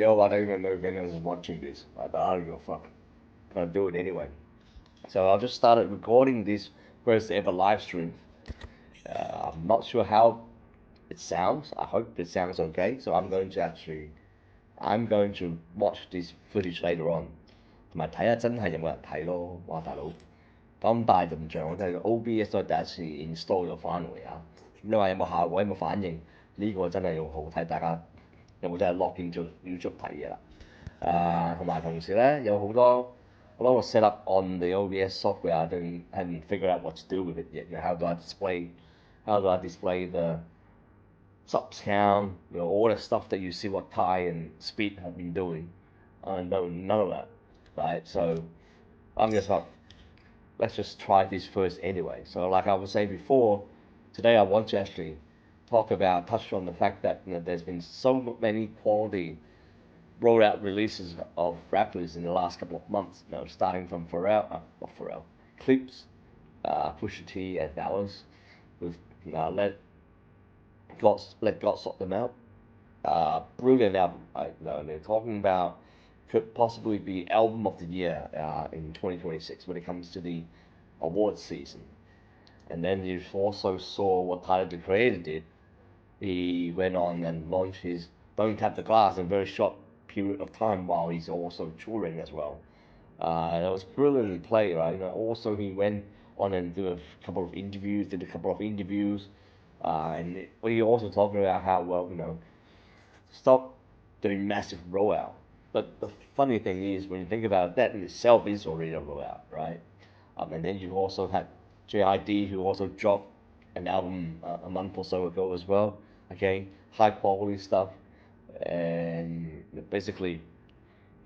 Yo, I don't even know if anyone's watching this, but I don't give a fuck. I'm gonna do it anyway. So I've just started recording this first ever live stream. I'm not sure how it sounds. I hope it sounds okay. So I'm going to watch this footage later on. 同埋睇下真係有冇人睇咯。哇，大佬咁大陣仗，我真係 OBS 都係第一次 install 咗翻嚟啊！你話有冇效果，有冇反應？呢、個真係要好睇，大家有冇真係 log into YouTube 睇嘢啦？同埋同時咧有好多個 set up on the OBS software I haven't figured out what to do with it yet. How do I display the subs count, all the stuff that you see what Ty and Speed have been doing. I know none of that, right? So I'm just like, let's just try this first anyway. So like I was saying before, today I want to actually touch on the fact that there's been so many quality rollout releases of rappers in the last couple of months. Starting from not Pharrell, Clips, Pusha T, and Dallas with let God sort them out. Brilliant album. They're talking about could possibly be album of the year in 2026 when it comes to the awards season. And then you also saw what Tyler the Creator did. He went on and launched his Don't Tap the Glass in a very short period of time while he's also touring as well. It was brilliantly played, right? Also he went on and did a couple of interviews, and we also talked about how stop doing massive rollout. But the funny thing is, when you think about it, that in itself is already a rollout, right? And then you also had JID, who also dropped an album a month or so ago as well. Okay, high quality stuff, and basically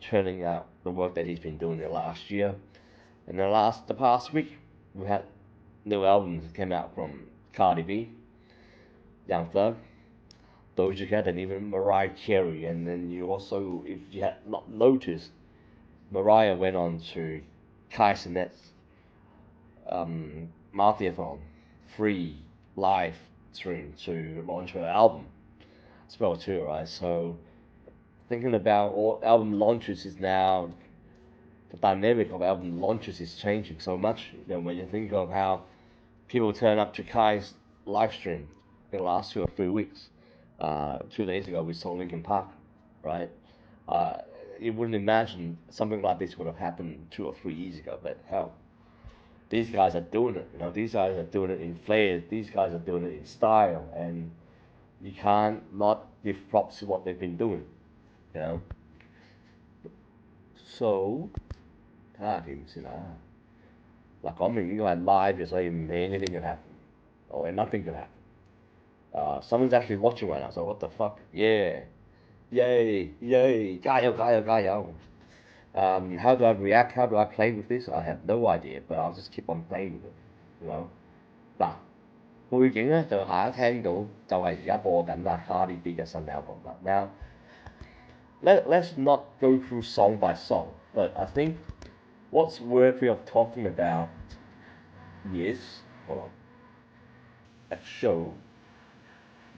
churning out the work that he's been doing the last year. And the past week, we had new albums that came out from Cardi B, Young Thug, Doja Cat, and even Mariah Carey. And then you also, if you had not noticed, Mariah went on to Kai Cenat's Marathon free live stream to launch her album as well too, right? So thinking about all album launches is now the dynamic of album launches is changing so much. When you think of how people turn up to Kai's live stream in the last 2 or 3 weeks. 2 days ago we saw Linkin Park, right? You wouldn't imagine something like this would have happened 2 or 3 years ago, but hell, these guys are doing it. These guys are doing it in flair. These guys are doing it in style, and you can't not give props to what they've been doing. So 睇下點先啊。嗱，講明呢個係 live 嘅，所以唔 anything can happen, or nothing can happen. Someone's actually watching right now, so what the fuck? Yeah, yay, 加油！ How do I react? How do I play with this? I have no idea, but I'll just keep on playing with it. 嗱，背景咧就大家聽到就係而家播緊啦，Cardi B 嘅新 album 啦。Now let's not go through song by song, but I think what's worthy of talking about is a show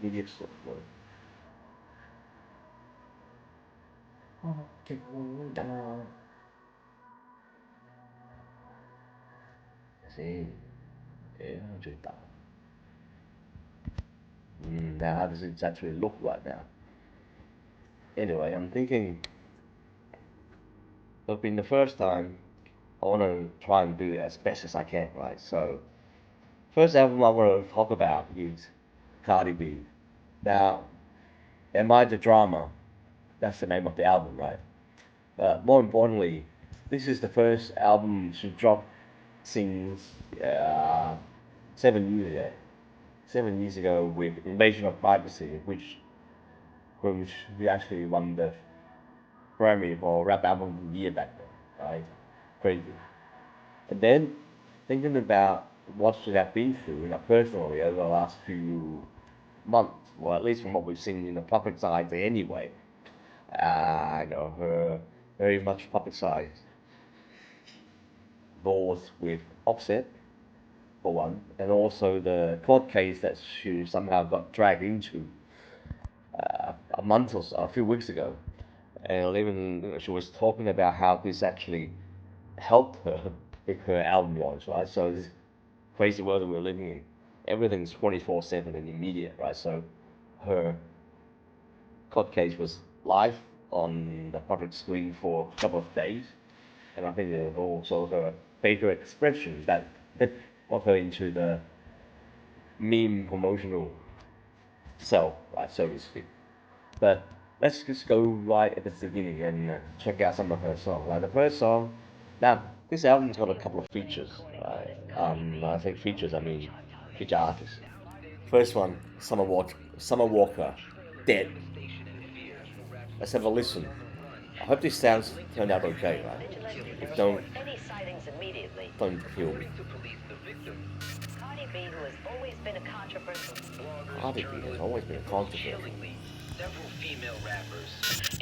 media software. See, yeah, now how does it actually look right now? Anyway, I'm thinking it'll be the first time I want to try and do it as best as I can, right? So, first album I want to talk about is Cardi B. Now, Am I the Drama? That's the name of the album, right? More importantly, this is the first album to drop since 7 years ago. 7 years ago with Invasion of Privacy, which we actually won the Grammy for Rap Album of the Year back then, right? Crazy. And then thinking about what should have been through personally over the last few months, or at least from what we've seen in the public side anyway. Her very much publicized both with Offset, for one, and also the court case that she somehow got dragged into a few weeks ago. and even she was talking about how this actually helped her with her album launch, right? So this crazy world that we're living in, everything's 24/7 and immediate, right? So her court case was live on the public screen for a couple of days, and I think it was also her facial expression that got her into the meme promotional cell, right, so to speak. But let's just go right at the beginning and check out some of her songs. Like the first song, now this album's got a couple of features, right? I think features, I mean feature artists. First one, Summer Walker, Dead. Let's have a listen. I hope this sounds turned out okay, right? If don't, don't kill me. Cardi B, who has always been a controversial. Cardi B has always been a controversy. Several female rappers